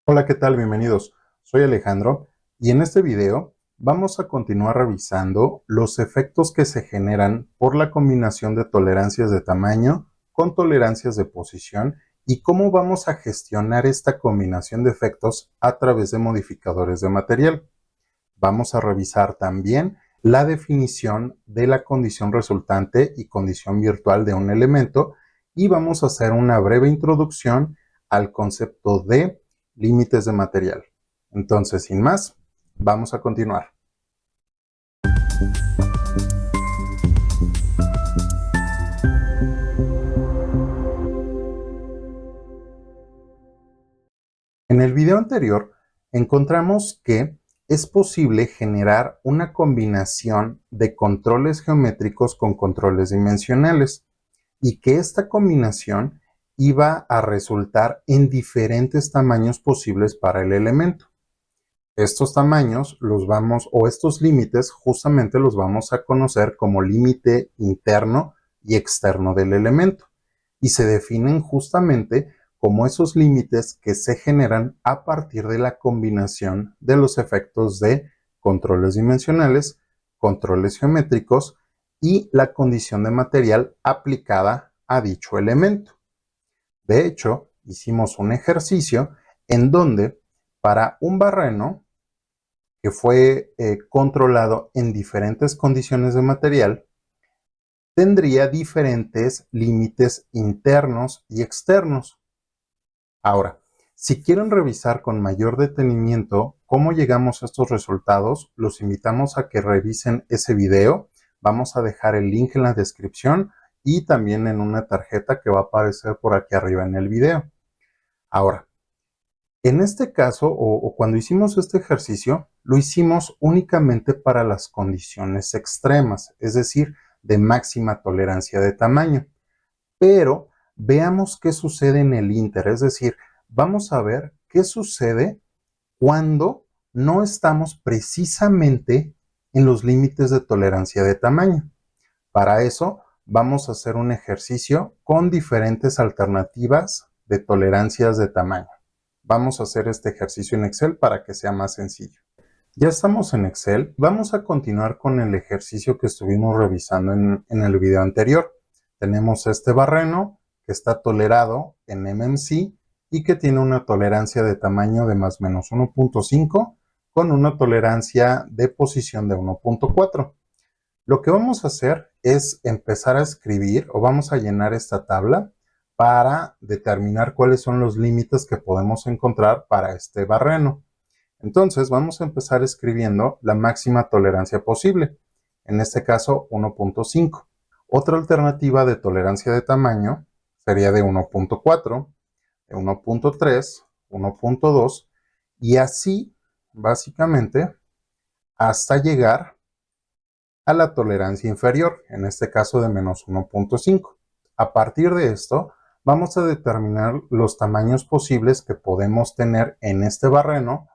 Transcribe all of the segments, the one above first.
Hola, ¿qué tal? Bienvenidos. Soy Alejandro y en este video vamos a continuar revisando los efectos que se generan por la combinación de tolerancias de tamaño con tolerancias de posición y cómo vamos a gestionar esta combinación de efectos a través de modificadores de material. Vamos a revisar también la definición de la condición resultante y condición virtual de un elemento y vamos a hacer una breve introducción al concepto de límites de material. Entonces, sin más, vamos a continuar. En el video anterior encontramos que es posible generar una combinación de controles geométricos con controles dimensionales y que esta combinación iba a resultar en diferentes tamaños posibles para el elemento. Estos tamaños estos límites justamente los vamos a conocer como límite interno y externo del elemento y se definen justamente como esos límites que se generan a partir de la combinación de los efectos de controles dimensionales, controles geométricos y la condición de material aplicada a dicho elemento. De hecho, hicimos un ejercicio en donde para un barreno que fue controlado en diferentes condiciones de material, tendría diferentes límites internos y externos. Ahora, si quieren revisar con mayor detenimiento cómo llegamos a estos resultados, los invitamos a que revisen ese video. Vamos a dejar el link en la descripción y también en una tarjeta que va a aparecer por aquí arriba en el video. Ahora, en este caso, o cuando hicimos este ejercicio, lo hicimos únicamente para las condiciones extremas, es decir, de máxima tolerancia de tamaño. Pero veamos qué sucede en el inter, es decir, vamos a ver qué sucede cuando no estamos precisamente en los límites de tolerancia de tamaño. Para eso, vamos a hacer un ejercicio con diferentes alternativas de tolerancias de tamaño. Vamos a hacer este ejercicio en Excel para que sea más sencillo. Ya estamos en Excel. Vamos a continuar con el ejercicio que estuvimos revisando en el video anterior. Tenemos este barreno que está tolerado en MMC y que tiene una tolerancia de tamaño de más o menos 1.5 con una tolerancia de posición de 1.4. Lo que vamos a hacer es empezar a escribir o vamos a llenar esta tabla para determinar cuáles son los límites que podemos encontrar para este barreno. Entonces vamos a empezar escribiendo la máxima tolerancia posible, en este caso 1.5. Otra alternativa de tolerancia de tamaño sería de 1.4, de 1.3, 1.2 y así básicamente hasta llegar a la tolerancia inferior, en este caso de menos 1.5. A partir de esto, vamos a determinar los tamaños posibles que podemos tener en este barreno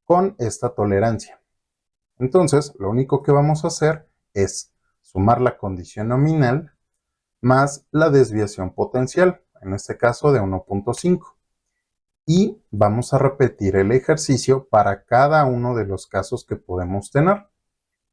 con esta tolerancia. Entonces, lo único que vamos a hacer es sumar la condición nominal más la desviación potencial, en este caso de 1.5. Y vamos a repetir el ejercicio para cada uno de los casos que podemos tener.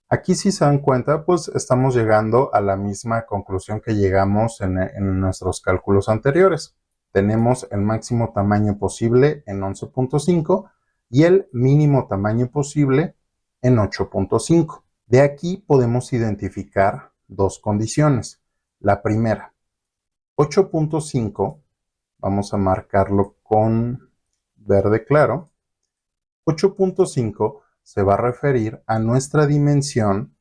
Aquí, si se dan cuenta, pues estamos llegando a la misma conclusión que llegamos en nuestros cálculos anteriores. Tenemos el máximo tamaño posible en 11.5 y el mínimo tamaño posible en 8.5. De aquí podemos identificar dos condiciones. La primera, 8.5, vamos a marcarlo con verde claro. 8.5 se va a referir a nuestra dimensión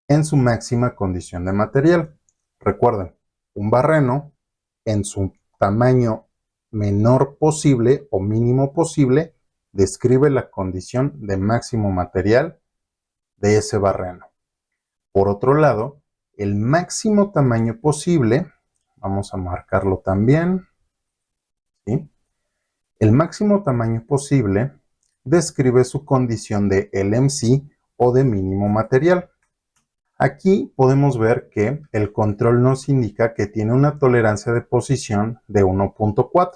en su máxima condición de material. Recuerden, un barreno en su tamaño menor posible o mínimo posible describe la condición de máximo material de ese barreno. Por otro lado, el máximo tamaño posible, vamos a marcarlo también, ¿sí? El máximo tamaño posible describe su condición de LMC o de mínimo material. Aquí podemos ver que el control nos indica que tiene una tolerancia de posición de 1.4.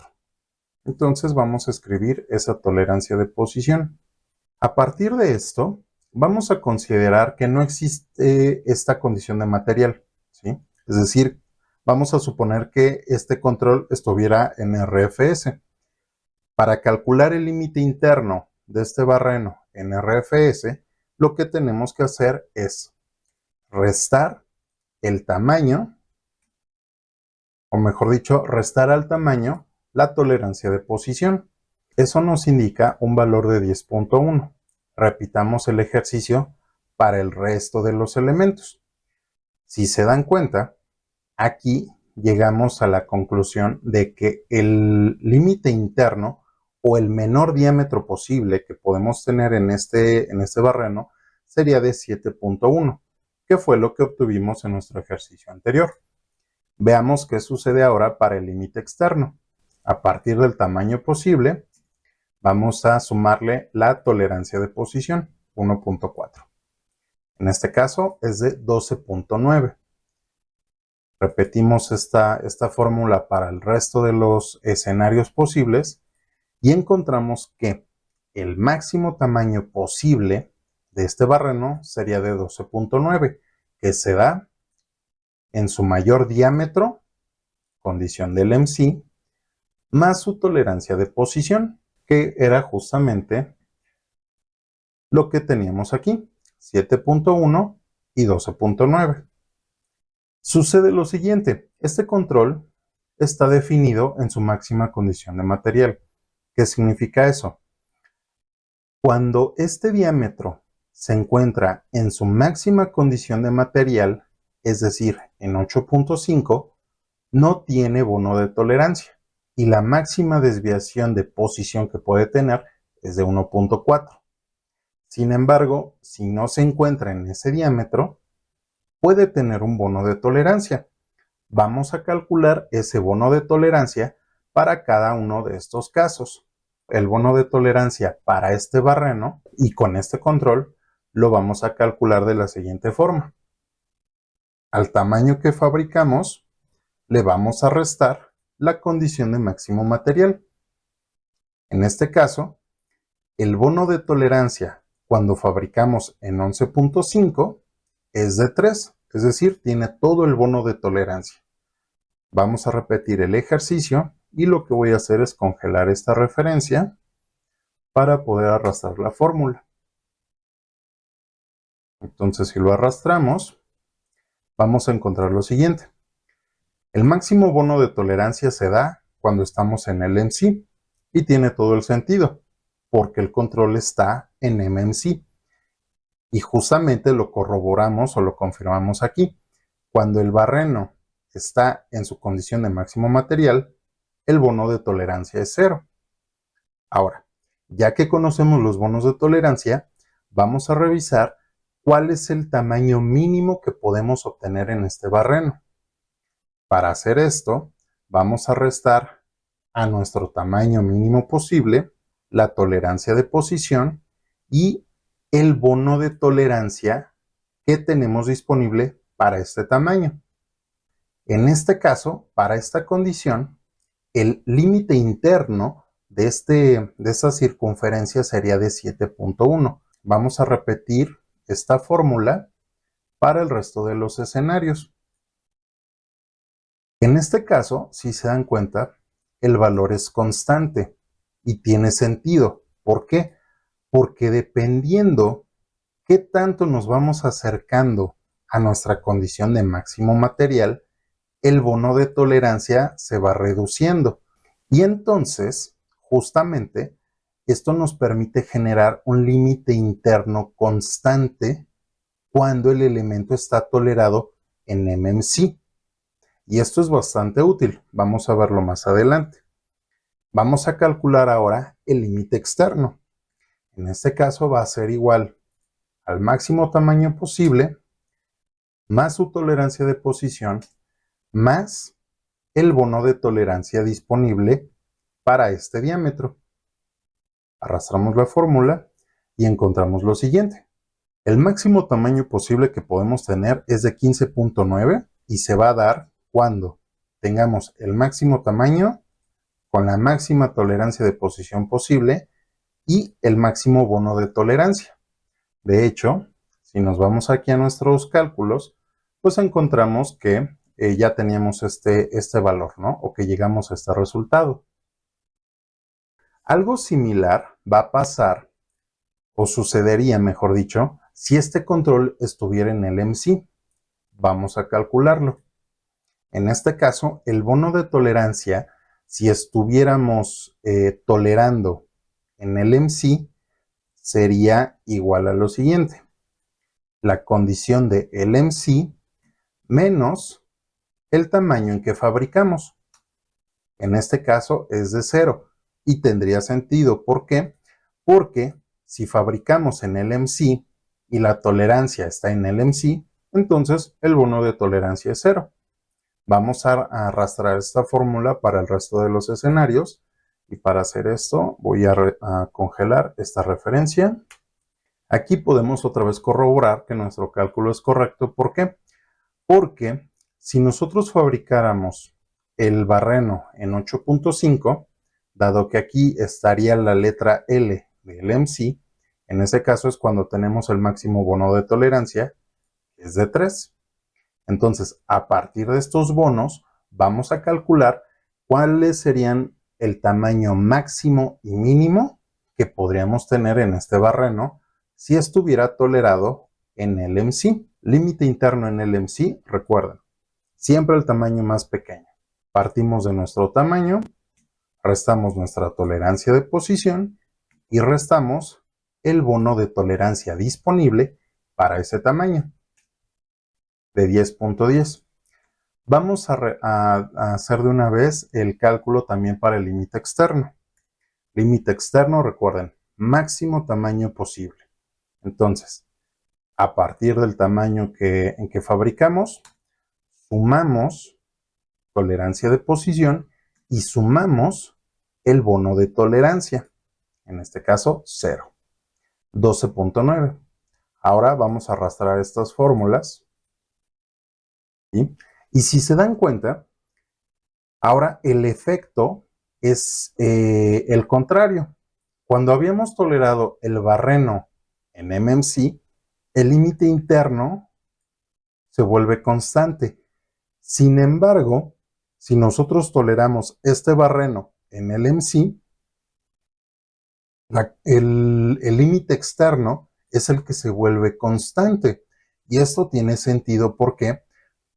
Entonces vamos a escribir esa tolerancia de posición. A partir de esto, vamos a considerar que no existe esta condición de material, ¿sí? Es decir, vamos a suponer que este control estuviera en RFS. Para calcular el límite interno de este barreno en RFS, lo que tenemos que hacer es restar el tamaño, o mejor dicho, restar al tamaño la tolerancia de posición. Eso nos indica un valor de 10.1. Repitamos el ejercicio para el resto de los elementos. Si se dan cuenta, aquí llegamos a la conclusión de que el límite interno o el menor diámetro posible que podemos tener en este barreno sería de 7.1, que fue lo que obtuvimos en nuestro ejercicio anterior. Veamos qué sucede ahora para el límite externo. A partir del tamaño posible, vamos a sumarle la tolerancia de posición, 1.4. En este caso es de 12.9. Repetimos esta fórmula para el resto de los escenarios posibles y encontramos que el máximo tamaño posible de este barreno sería de 12.9, que se da en su mayor diámetro, condición del MC, más su tolerancia de posición, que era justamente lo que teníamos aquí, 7.1 y 12.9. Sucede lo siguiente, este control está definido en su máxima condición de material. ¿Qué significa eso? Cuando este diámetro se encuentra en su máxima condición de material, es decir, en 8.5, no tiene bono de tolerancia y la máxima desviación de posición que puede tener es de 1.4. Sin embargo, si no se encuentra en ese diámetro, puede tener un bono de tolerancia. Vamos a calcular ese bono de tolerancia para cada uno de estos casos. El bono de tolerancia para este barreno y con este control lo vamos a calcular de la siguiente forma. Al tamaño que fabricamos, le vamos a restar la condición de máximo material. En este caso, el bono de tolerancia cuando fabricamos en 11.5 es de 3, es decir, tiene todo el bono de tolerancia. Vamos a repetir el ejercicio y lo que voy a hacer es congelar esta referencia para poder arrastrar la fórmula. Entonces, si lo arrastramos, vamos a encontrar lo siguiente. El máximo bono de tolerancia se da cuando estamos en el MC y tiene todo el sentido, porque el control está en MMC. Y justamente lo corroboramos o lo confirmamos aquí. Cuando el barreno está en su condición de máximo material, el bono de tolerancia es 0. Ahora, ya que conocemos los bonos de tolerancia, vamos a revisar cuál es el tamaño mínimo que podemos obtener en este barreno. Para hacer esto, vamos a restar a nuestro tamaño mínimo posible la tolerancia de posición y el bono de tolerancia que tenemos disponible para este tamaño. En este caso, para esta condición, el límite interno de esta circunferencia sería de 7.1. Vamos a repetir esta fórmula para el resto de los escenarios. En este caso, si se dan cuenta, el valor es constante y tiene sentido. ¿Por qué? Porque dependiendo qué tanto nos vamos acercando a nuestra condición de máximo material, el bono de tolerancia se va reduciendo. Y entonces, justamente, esto nos permite generar un límite interno constante cuando el elemento está tolerado en MMC. Y esto es bastante útil. Vamos a verlo más adelante. Vamos a calcular ahora el límite externo. En este caso va a ser igual al máximo tamaño posible más su tolerancia de posición más el bono de tolerancia disponible para este diámetro. Arrastramos la fórmula y encontramos lo siguiente. El máximo tamaño posible que podemos tener es de 15.9 y se va a dar cuando tengamos el máximo tamaño con la máxima tolerancia de posición posible y el máximo bono de tolerancia. De hecho, si nos vamos aquí a nuestros cálculos, pues encontramos que ya teníamos este valor, ¿no? O que llegamos a este resultado. Algo similar va a pasar, o sucedería, mejor dicho, si este control estuviera en el MC. Vamos a calcularlo. En este caso, el bono de tolerancia, si estuviéramos tolerando en el MC, sería igual a lo siguiente. La condición de el MC menos el tamaño en que fabricamos. En este caso es de 0 y tendría sentido. ¿Por qué? Porque si fabricamos en el MC y la tolerancia está en el MC, entonces el bono de tolerancia es 0. Vamos a arrastrar esta fórmula para el resto de los escenarios y para hacer esto voy a congelar esta referencia. Aquí podemos otra vez corroborar que nuestro cálculo es correcto. ¿Por qué? Porque si nosotros fabricáramos el barreno en 8.5, dado que aquí estaría la letra L del MC, en ese caso es cuando tenemos el máximo bono de tolerancia, que es de 3. Entonces, a partir de estos bonos, vamos a calcular cuáles serían el tamaño máximo y mínimo que podríamos tener en este barreno si estuviera tolerado en el MC. Límite interno en el MC, recuerden, siempre el tamaño más pequeño. Partimos de nuestro tamaño, restamos nuestra tolerancia de posición y restamos el bono de tolerancia disponible para ese tamaño de 10.10. Vamos a hacer de una vez el cálculo también para el límite externo. Límite externo, recuerden, máximo tamaño posible. Entonces, a partir del tamaño en que fabricamos, sumamos tolerancia de posición y sumamos el bono de tolerancia. En este caso, 0. 12.9. Ahora vamos a arrastrar estas fórmulas. ¿Sí? Y si se dan cuenta, ahora el efecto es el contrario. Cuando habíamos tolerado el barreno en MMC, el límite interno se vuelve constante. Sin embargo, si nosotros toleramos este barreno en el MC, el límite externo es el que se vuelve constante. Y esto tiene sentido, ¿por qué?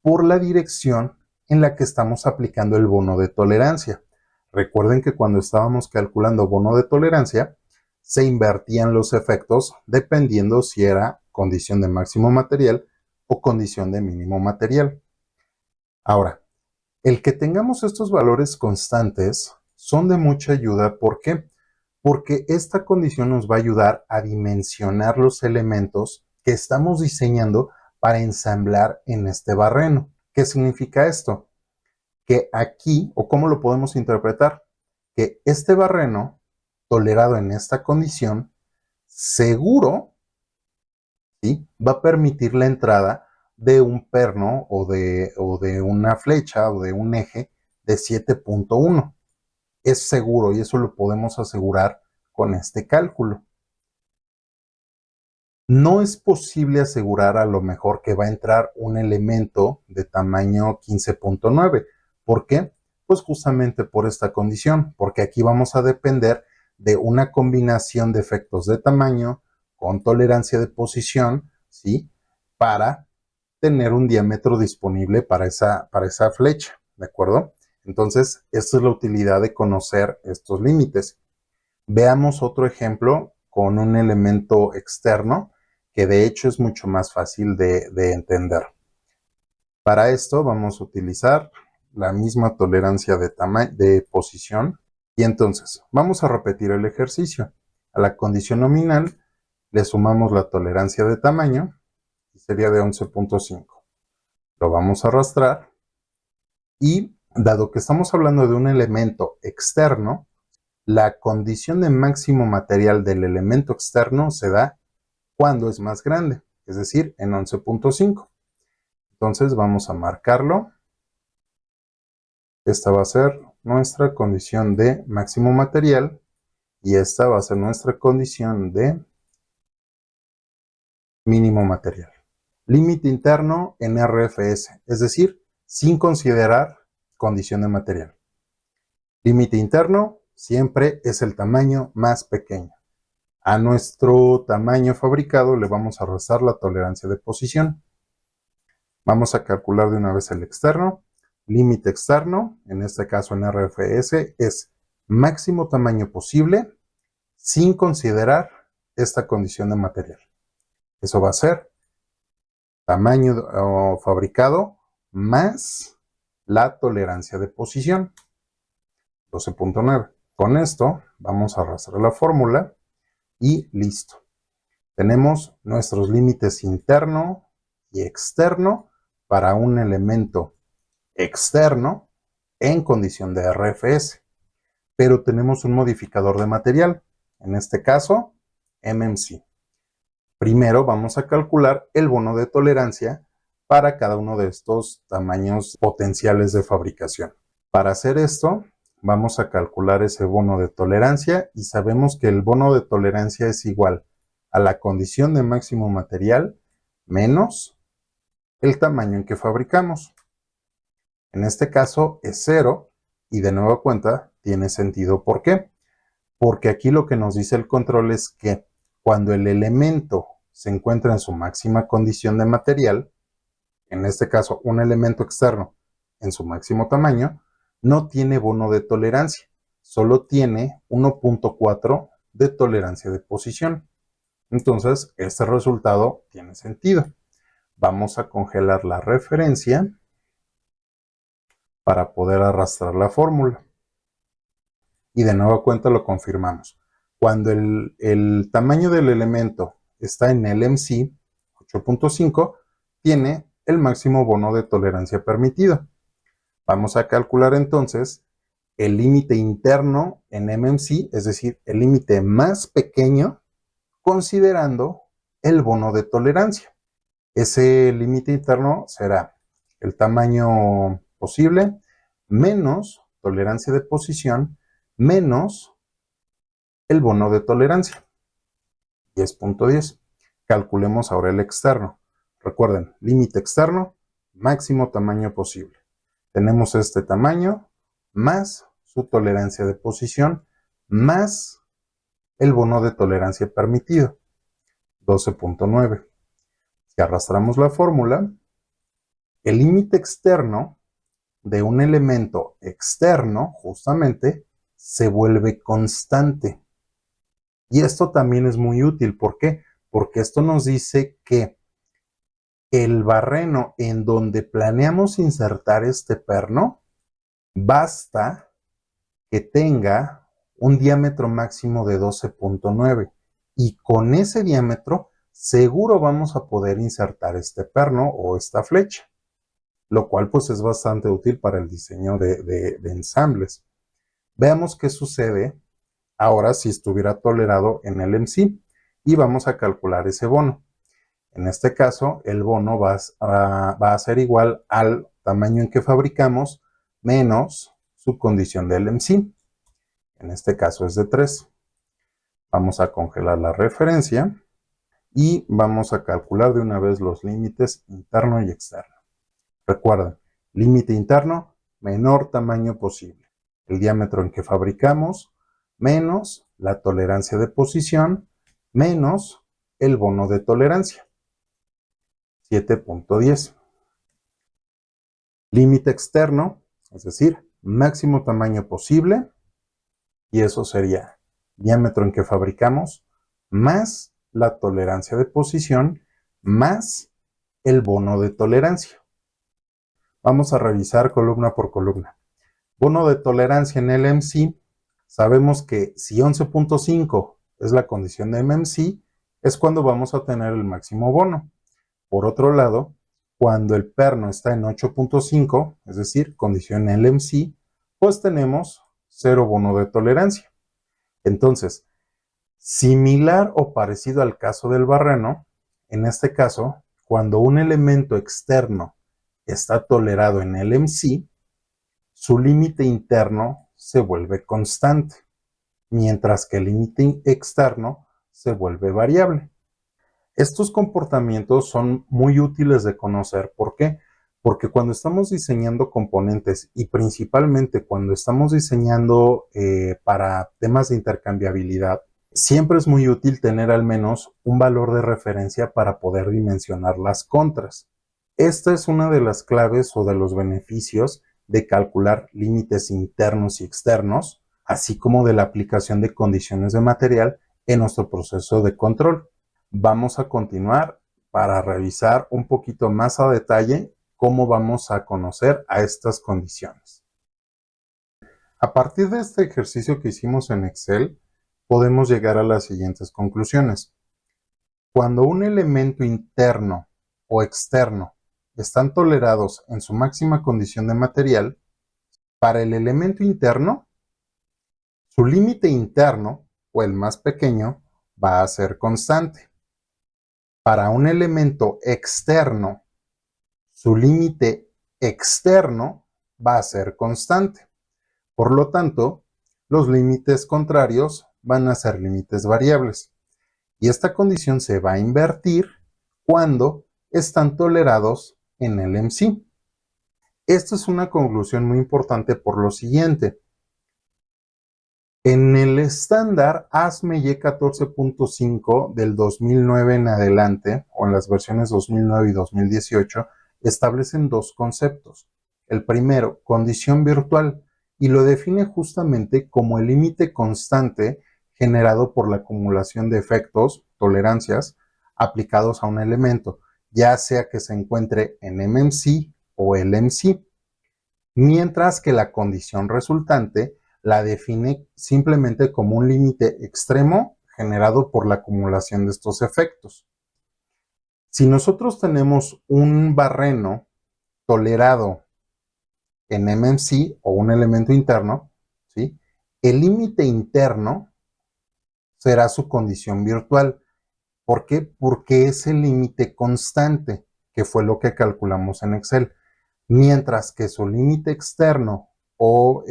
Por la dirección en la que estamos aplicando el bono de tolerancia. Recuerden que cuando estábamos calculando bono de tolerancia, se invertían los efectos dependiendo si era condición de máximo material o condición de mínimo material. Ahora, el que tengamos estos valores constantes son de mucha ayuda. ¿Por qué? Porque esta condición nos va a ayudar a dimensionar los elementos que estamos diseñando para ensamblar en este barreno. ¿Qué significa esto? Que aquí, o cómo lo podemos interpretar, que este barreno tolerado en esta condición, seguro, ¿sí?, va a permitir la entrada de un perno o de una flecha o de un eje de 7.1. Es seguro y eso lo podemos asegurar con este cálculo. No es posible asegurar a lo mejor que va a entrar un elemento de tamaño 15.9. ¿Por qué? Pues justamente por esta condición, porque aquí vamos a depender de una combinación de efectos de tamaño con tolerancia de posición, ¿sí?, para tener un diámetro disponible para esa flecha, ¿de acuerdo? Entonces, esta es la utilidad de conocer estos límites. Veamos otro ejemplo con un elemento externo que de hecho es mucho más fácil de entender. Para esto vamos a utilizar la misma tolerancia de posición y entonces vamos a repetir el ejercicio. A la condición nominal le sumamos la tolerancia de tamaño y sería de 11.5. Lo vamos a arrastrar y dado que estamos hablando de un elemento externo, la condición de máximo material del elemento externo se da cuando es más grande, es decir, en 11.5. Entonces vamos a marcarlo Esta va a ser nuestra condición de máximo material y esta va a ser nuestra condición de mínimo material. Límite interno en RFS, es decir, sin considerar condición de material. Límite interno siempre es el tamaño más pequeño. A nuestro tamaño fabricado le vamos a restar la tolerancia de posición. Vamos a calcular de una vez el externo. Límite externo, en este caso en RFS, es máximo tamaño posible sin considerar esta condición de material. Eso va a ser tamaño fabricado más la tolerancia de posición, 12.9. Con esto vamos a arrastrar la fórmula y listo. Tenemos nuestros límites interno y externo para un elemento externo en condición de RFS, pero tenemos un modificador de material, en este caso MMC. Primero vamos a calcular el bono de tolerancia para cada uno de estos tamaños potenciales de fabricación. Para hacer esto, vamos a calcular ese bono de tolerancia y sabemos que el bono de tolerancia es igual a la condición de máximo material menos el tamaño en que fabricamos. En este caso es 0 y de nueva cuenta tiene sentido. ¿Por qué? Porque aquí lo que nos dice el control es que cuando el elemento se encuentra en su máxima condición de material, en este caso un elemento externo en su máximo tamaño, no tiene bono de tolerancia, solo tiene 1.4 de tolerancia de posición. Entonces, este resultado tiene sentido. Vamos a congelar la referencia para poder arrastrar la fórmula. Y de nueva cuenta lo confirmamos. Cuando el tamaño del elemento está en LMC 8.5, tiene el máximo bono de tolerancia permitido. Vamos a calcular entonces el límite interno en MMC, es decir, el límite más pequeño, considerando el bono de tolerancia. Ese límite interno será el tamaño posible menos tolerancia de posición menos el bono de tolerancia, 10.10. Calculemos ahora el externo. Recuerden, límite externo, máximo tamaño posible. Tenemos este tamaño más su tolerancia de posición más el bono de tolerancia permitido, 12.9. Si arrastramos la fórmula, el límite externo de un elemento externo, justamente, se vuelve constante. Y esto también es muy útil. ¿Por qué? Porque esto nos dice que el barreno en donde planeamos insertar este perno, basta que tenga un diámetro máximo de 12.9 y con ese diámetro seguro vamos a poder insertar este perno o esta flecha, lo cual pues es bastante útil para el diseño de ensambles. Veamos qué sucede ahora si estuviera tolerado en el MC y vamos a calcular ese bono. En este caso, el bono va a ser igual al tamaño en que fabricamos menos su condición del MC. En este caso es de 3. Vamos a congelar la referencia y vamos a calcular de una vez los límites interno y externo. Recuerden, límite interno, menor tamaño posible. El diámetro en que fabricamos menos la tolerancia de posición menos el bono de tolerancia. 7.10. Límite externo, es decir, máximo tamaño posible, y eso sería diámetro en que fabricamos más la tolerancia de posición más el bono de tolerancia. Vamos a revisar columna por columna. Bono de tolerancia en el MC, sabemos que si 11.5 es la condición de MMC, es cuando vamos a tener el máximo bono. Por otro lado, cuando el perno está en 8.5, es decir, condición LMC, pues tenemos 0 bono de tolerancia. Entonces, similar o parecido al caso del barreno, en este caso, cuando un elemento externo está tolerado en LMC, su límite interno se vuelve constante, mientras que el límite externo se vuelve variable. Estos comportamientos son muy útiles de conocer. ¿Por qué? Porque cuando estamos diseñando componentes y principalmente cuando estamos diseñando para temas de intercambiabilidad, siempre es muy útil tener al menos un valor de referencia para poder dimensionar las contras. Esta es una de las claves o de los beneficios de calcular límites internos y externos, así como de la aplicación de condiciones de material en nuestro proceso de control. Vamos a continuar para revisar un poquito más a detalle cómo vamos a conocer a estas condiciones. A partir de este ejercicio que hicimos en Excel, podemos llegar a las siguientes conclusiones. Cuando un elemento interno o externo están tolerados en su máxima condición de material, para el elemento interno, su límite interno, o el más pequeño, va a ser constante. Para un elemento externo, su límite externo va a ser constante. Por lo tanto, los límites contrarios van a ser límites variables. Y esta condición se va a invertir cuando están tolerados en el MC. Esta es una conclusión muy importante por lo siguiente. En el estándar ASME Y14.5 del 2009 en adelante, o en las versiones 2009 y 2018, establecen dos conceptos. El primero, condición virtual, y lo define justamente como el límite constante generado por la acumulación de efectos, tolerancias, aplicados a un elemento, ya sea que se encuentre en MMC o LMC, mientras que la condición resultante la define simplemente como un límite extremo generado por la acumulación de estos efectos. Si nosotros tenemos un barreno tolerado en MMC o un elemento interno, ¿sí?, el límite interno será su condición virtual. ¿Por qué? Porque es el límite constante, que fue lo que calculamos en Excel. Mientras que su límite externo, o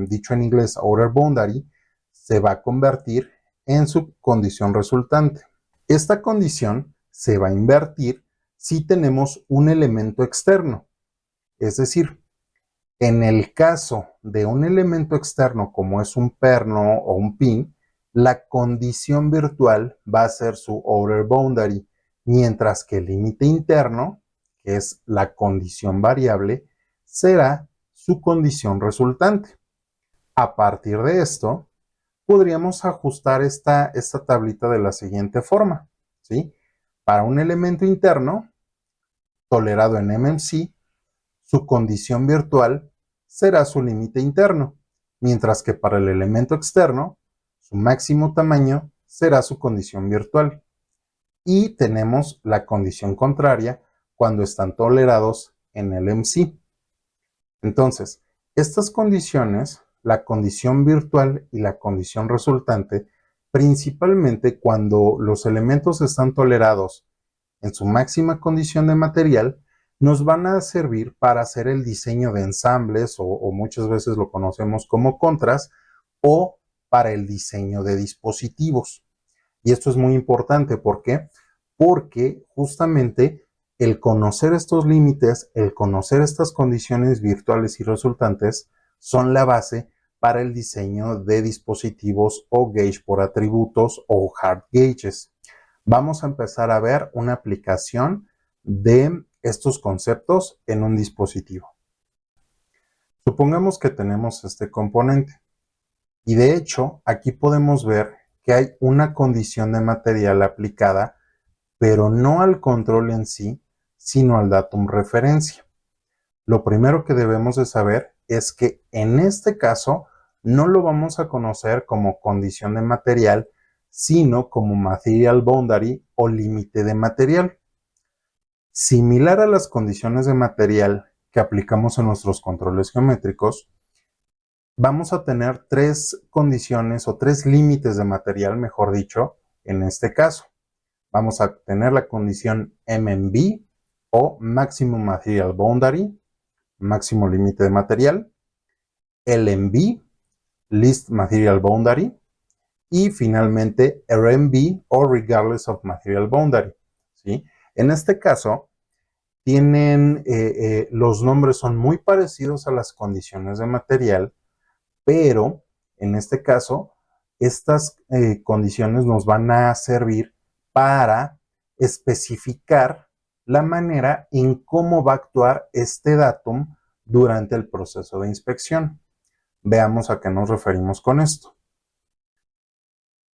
dicho en inglés outer boundary, se va a convertir en su condición resultante. Esta condición se va a invertir si tenemos un elemento externo. Es decir, en el caso de un elemento externo como es un perno o un pin, la condición virtual va a ser su outer boundary, mientras que el límite interno, que es la condición variable, será su condición resultante. A partir de esto, podríamos ajustar esta tablita de la siguiente forma, ¿sí? Para un elemento interno, tolerado en MMC, su condición virtual será su límite interno, mientras que para el elemento externo, su máximo tamaño será su condición virtual. Y tenemos la condición contraria cuando están tolerados en el MC. Entonces, estas condiciones, la condición virtual y la condición resultante, principalmente cuando los elementos están tolerados en su máxima condición de material, nos van a servir para hacer el diseño de ensambles o muchas veces lo conocemos como contras, o para el diseño de dispositivos. Y esto es muy importante. ¿Por qué? Porque justamente el conocer estos límites, el conocer estas condiciones virtuales y resultantes son la base para el diseño de dispositivos o gauge por atributos o hard gauges. Vamos a empezar a ver una aplicación de estos conceptos en un dispositivo. Supongamos que tenemos este componente y de hecho aquí podemos ver que hay una condición de material aplicada, pero no al control en sí, sino al datum referencia. Lo primero que debemos de saber es que en este caso no lo vamos a conocer como condición de material, sino como material boundary o límite de material. Similar a las condiciones de material que aplicamos en nuestros controles geométricos, vamos a tener tres condiciones o tres límites de material, mejor dicho, en este caso. Vamos a tener la condición MMB o Maximum Material Boundary, máximo límite de material. LMB, Least Material Boundary, y finalmente RMB o Regardless of Material Boundary, ¿sí? En este caso, los nombres son muy parecidos a las condiciones de material, pero en este caso, estas condiciones nos van a servir para especificar la manera en cómo va a actuar este datum durante el proceso de inspección. Veamos a qué nos referimos con esto.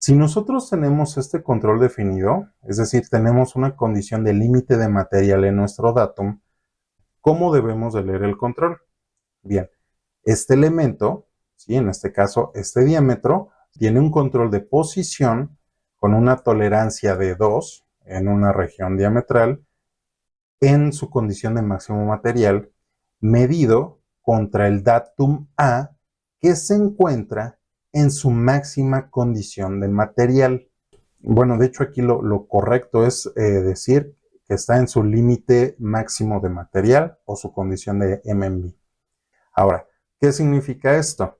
Si nosotros tenemos este control definido, es decir, tenemos una condición de límite de material en nuestro datum, ¿cómo debemos de leer el control? Bien, este elemento, ¿sí? En este caso, este diámetro, tiene un control de posición con una tolerancia de 2 en una región diametral en su condición de máximo material, medido contra el datum A que se encuentra en su máxima condición de material. Bueno, de hecho aquí lo correcto es decir que está en su límite máximo de material o su condición de MMB. Ahora, ¿qué significa esto?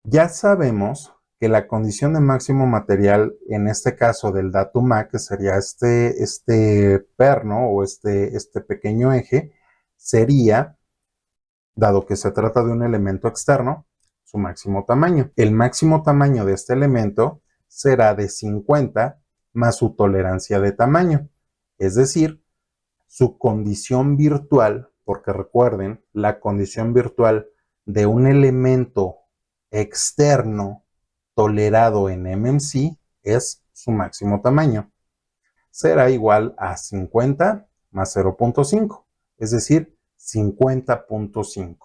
Ya sabemos que la condición de máximo material, en este caso del datum A, que sería este perno o este pequeño eje, sería, dado que se trata de un elemento externo, su máximo tamaño. El máximo tamaño de este elemento será de 50 más su tolerancia de tamaño, es decir, su condición virtual, porque recuerden, la condición virtual de un elemento externo tolerado en MMC es su máximo tamaño. Será igual a 50 más 0.5, es decir, 50.5.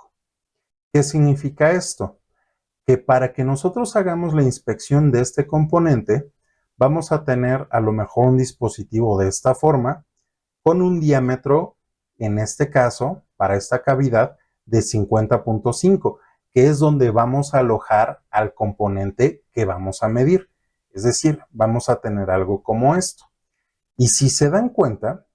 ¿Qué significa esto? Que para que nosotros hagamos la inspección de este componente, vamos a tener a lo mejor un dispositivo de esta forma, con un diámetro, en este caso, para esta cavidad, de 50.5, que es donde vamos a alojar al componente que vamos a medir. Es decir, vamos a tener algo como esto. Y si se dan cuenta,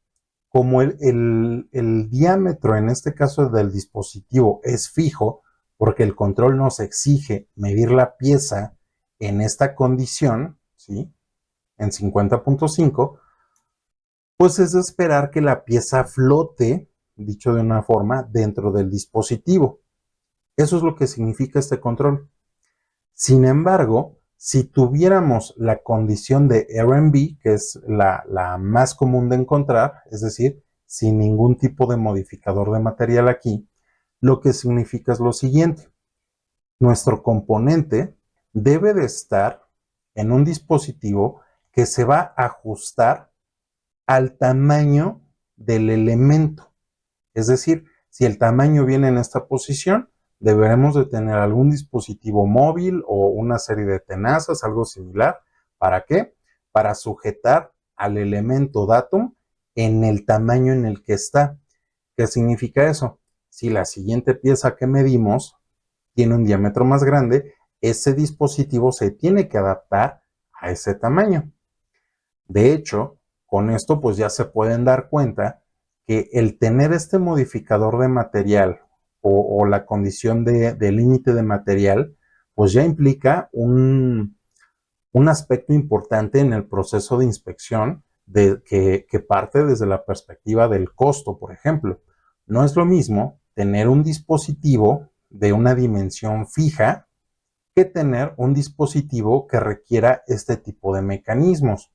como el diámetro, en este caso del dispositivo, es fijo, porque el control nos exige medir la pieza en esta condición, ¿sí? En 50.5, pues es de esperar que la pieza flote, dicho de una forma, dentro del dispositivo. Eso es lo que significa este control. Sin embargo, si tuviéramos la condición de RMB, que es la más común de encontrar, es decir, sin ningún tipo de modificador de material aquí, lo que significa es lo siguiente. Nuestro componente debe de estar en un dispositivo que se va a ajustar al tamaño del elemento. Es decir, si el tamaño viene en esta posición, deberemos de tener algún dispositivo móvil o una serie de tenazas, algo similar. ¿Para qué? Para sujetar al elemento datum en el tamaño en el que está. ¿Qué significa eso? Si la siguiente pieza que medimos tiene un diámetro más grande, ese dispositivo se tiene que adaptar a ese tamaño. De hecho, con esto pues ya se pueden dar cuenta que el tener este modificador de material o la condición de límite de material, pues ya implica un aspecto importante en el proceso de inspección que parte desde la perspectiva del costo, por ejemplo. No es lo mismo tener un dispositivo de una dimensión fija que tener un dispositivo que requiera este tipo de mecanismos.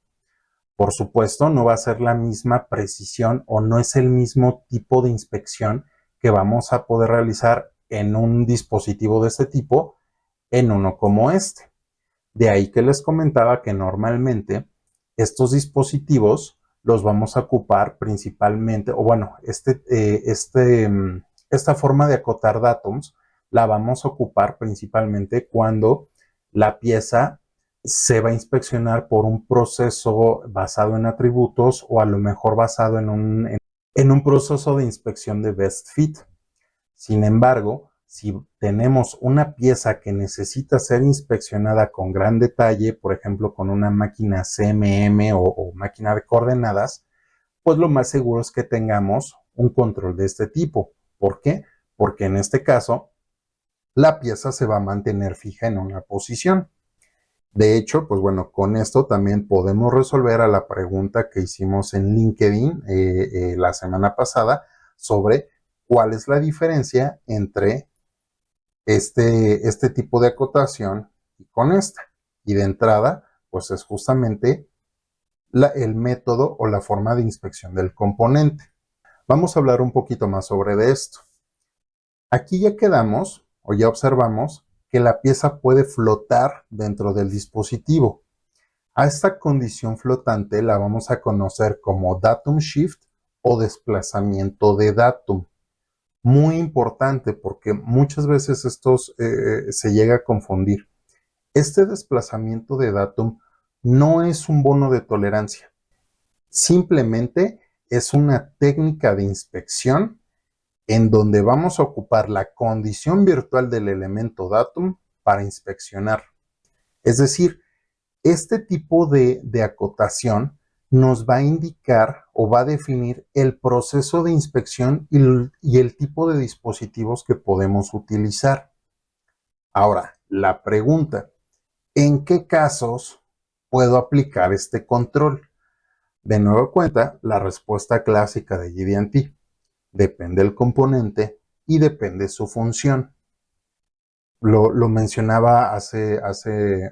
Por supuesto, no va a ser la misma precisión o no es el mismo tipo de inspección que vamos a poder realizar en un dispositivo de este tipo en uno como este. De ahí que les comentaba que normalmente estos dispositivos los vamos a ocupar principalmente, o bueno, esta forma de acotar datums la vamos a ocupar principalmente cuando la pieza se va a inspeccionar por un proceso basado en atributos o a lo mejor basado en un proceso de inspección de best fit. Sin embargo, si tenemos una pieza que necesita ser inspeccionada con gran detalle, por ejemplo, con una máquina CMM o máquina de coordenadas, pues lo más seguro es que tengamos un control de este tipo. ¿Por qué? Porque en este caso, la pieza se va a mantener fija en una posición. De hecho, pues bueno, con esto también podemos resolver a la pregunta que hicimos en LinkedIn la semana pasada sobre cuál es la diferencia entre este tipo de acotación y con esta. Y de entrada, pues es justamente el método o la forma de inspección del componente. Vamos a hablar un poquito más sobre de esto. Aquí ya quedamos o ya observamos que la pieza puede flotar dentro del dispositivo. A esta condición flotante la vamos a conocer como datum shift o desplazamiento de datum. Muy importante porque muchas veces esto se llega a confundir. Este desplazamiento de datum no es un bono de tolerancia, simplemente es una técnica de inspección en donde vamos a ocupar la condición virtual del elemento datum para inspeccionar. Es decir, este tipo de acotación nos va a indicar o va a definir el proceso de inspección y el tipo de dispositivos que podemos utilizar. Ahora, la pregunta, ¿en qué casos puedo aplicar este control? De nueva cuenta, la respuesta clásica de GD&T. Depende del componente y depende su función. Lo mencionaba hace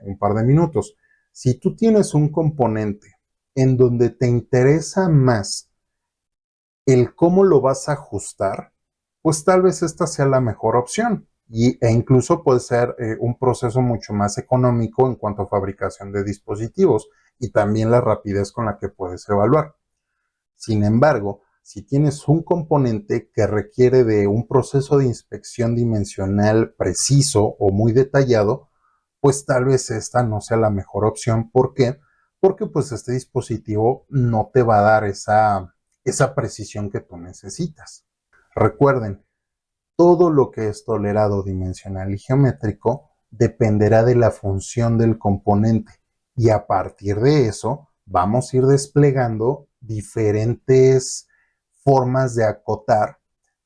un par de minutos. Si tú tienes un componente en donde te interesa más el cómo lo vas a ajustar, pues tal vez esta sea la mejor opción e incluso puede ser un proceso mucho más económico en cuanto a fabricación de dispositivos y también la rapidez con la que puedes evaluar. Sin embargo, si tienes un componente que requiere de un proceso de inspección dimensional preciso o muy detallado, pues tal vez esta no sea la mejor opción. ¿Por qué? Porque pues este dispositivo no te va a dar esa precisión que tú necesitas. Recuerden, todo lo que es tolerado dimensional y geométrico dependerá de la función del componente y a partir de eso vamos a ir desplegando diferentes formas de acotar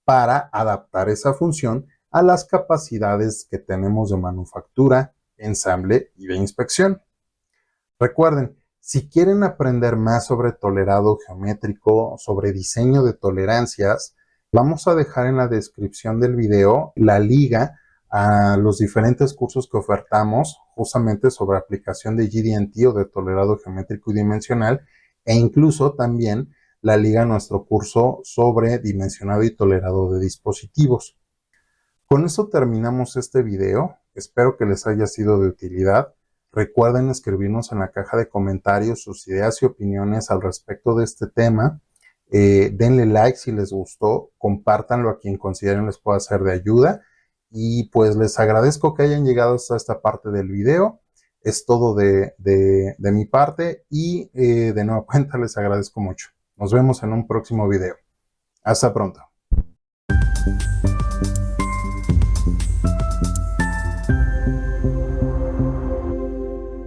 para adaptar esa función a las capacidades que tenemos de manufactura, ensamble y de inspección. Recuerden, si quieren aprender más sobre tolerado geométrico, sobre diseño de tolerancias, vamos a dejar en la descripción del video la liga a los diferentes cursos que ofertamos justamente sobre aplicación de GD&T o de tolerado geométrico y dimensional, e incluso también la liga a nuestro curso sobre dimensionado y tolerado de dispositivos. Con eso terminamos este video. Espero que les haya sido de utilidad. Recuerden escribirnos en la caja de comentarios sus ideas y opiniones al respecto de este tema. Denle like si les gustó, compártanlo a quien consideren les pueda ser de ayuda. Y pues les agradezco que hayan llegado hasta esta parte del video. Es todo de mi parte y de nueva cuenta les agradezco mucho. Nos vemos en un próximo video. Hasta pronto.